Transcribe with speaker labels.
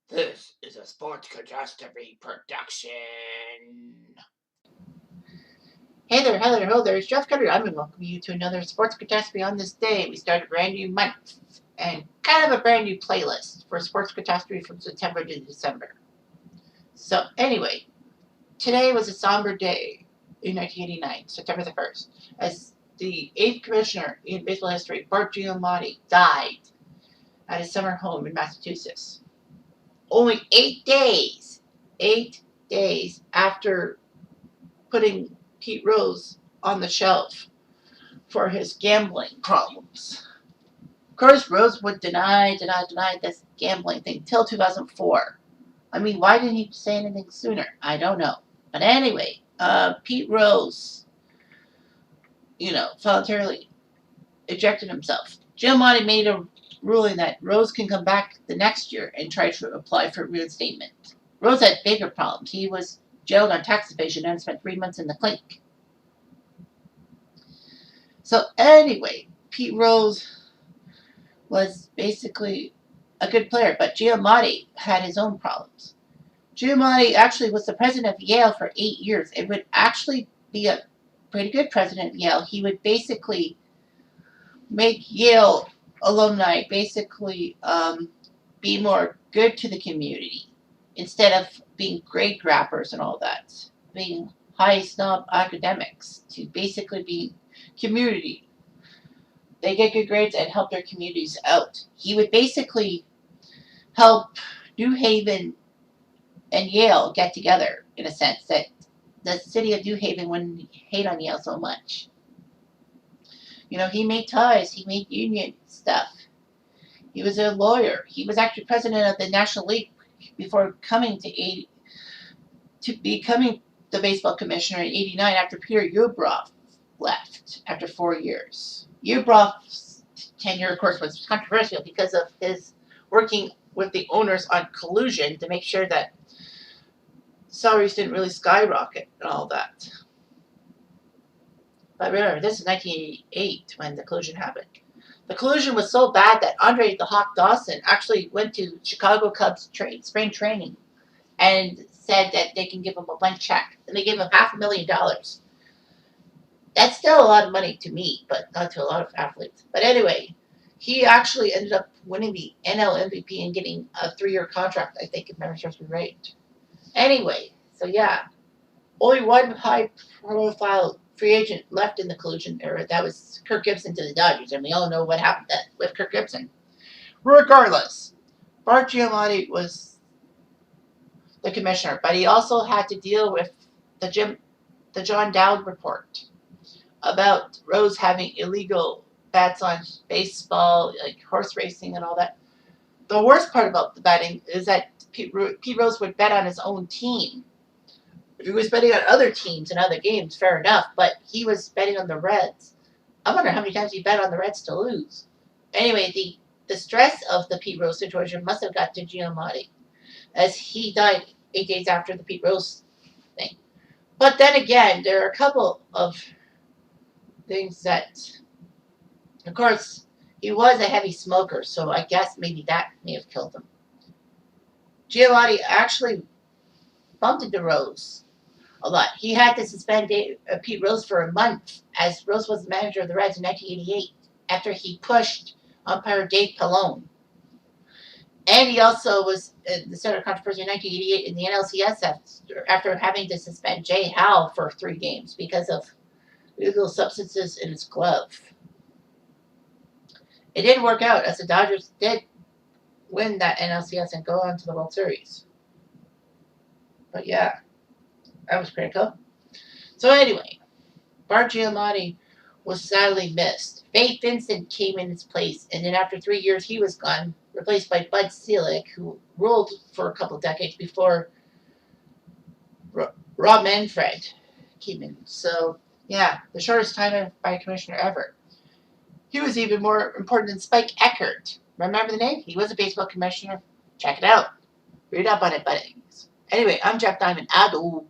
Speaker 1: This is a Sports Catastrophe production.
Speaker 2: Hey there, hello there, it's Jeff Cutter. I'm going to welcome you to another Sports Catastrophe on this day. We start a brand new month and kind of a brand new playlist for Sports Catastrophe from September to December. So, anyway, today was a somber day in 1989, September the 1st, as the 8th commissioner in baseball history, Bart Giamatti, died at his summer home in Massachusetts. Only 8 days after putting Pete Rose on the shelf for his gambling problems. Of course, Rose would deny this gambling thing till 2004. I mean, why didn't he say anything sooner? I don't know. But anyway, Pete Rose, voluntarily ejected himself. Giamatti made a ruling that Rose can come back the next year and try to apply for reinstatement. Rose had bigger problems. He was jailed on tax evasion and spent 3 months in the clinic. So anyway, Pete Rose was basically a good player, but Giamatti had his own problems. Giamatti actually was the president of Yale for 8 years. It would actually be a pretty good president of Yale. He would basically make Yale alumni be more good to the community instead of being grade grabbers and all that, being high snob academics, to basically be community. They get good grades and help their communities out. He would basically help New Haven and Yale get together, in a sense that the city of New Haven wouldn't hate on Yale so much. He made ties, he made union stuff. He was a lawyer. He was actually president of the National League before becoming the baseball commissioner in '89 after Peter Ueberroth left after 4 years. Ueberroth's tenure, of course, was controversial because of his working with the owners on collusion to make sure that salaries didn't really skyrocket and all that. But remember, this is 1988 when the collusion happened. The collusion was so bad that Andre the Hawk Dawson actually went to Chicago Cubs spring training and said that they can give him a blank check. And they gave him $500,000. That's still a lot of money to me, but not to a lot of athletes. But anyway, he actually ended up winning the NL MVP and getting a 3-year contract, I think, if memory serves me right. Anyway, so yeah, only one high-profile free agent left in the collusion era. That was Kirk Gibson to the Dodgers, and we all know what happened with Kirk Gibson. Regardless, Bart Giamatti was the commissioner, but he also had to deal with the John Dowd report about Rose having illegal bets on baseball, like horse racing and all that. The worst part about the betting is that Pete Rose would bet on his own team. If he was betting on other teams and other games, fair enough, but he was betting on the Reds. I wonder how many times he bet on the Reds to lose. Anyway, the stress of the Pete Rose situation must have got to Giamatti, as he died 8 days after the Pete Rose thing. But then again, there are a couple of things that, of course, he was a heavy smoker, so I guess maybe that may have killed him. Giamatti actually bumped into Rose a lot. He had to suspend Pete Rose for a month, as Rose was the manager of the Reds in 1988 after he pushed umpire Dave Pallone. And he also was the center of controversy in 1988 in the NLCS after having to suspend Jay Howe for 3 games because of illegal substances in his glove. It didn't work out, as the Dodgers did win that NLCS and go on to the World Series. But yeah, that was critical. So anyway, Bart Giamatti was sadly missed. Faye Vincent came in his place, and then after 3 years he was gone, replaced by Bud Selig, who ruled for a couple of decades before Rob Manfred came in. So yeah, the shortest time by a commissioner ever. He was even more important than Spike Eckert. Remember the name? He was a baseball commissioner. Check it out. Read up on it, buddies. Anyway, I'm Jeff Diamond. Ado.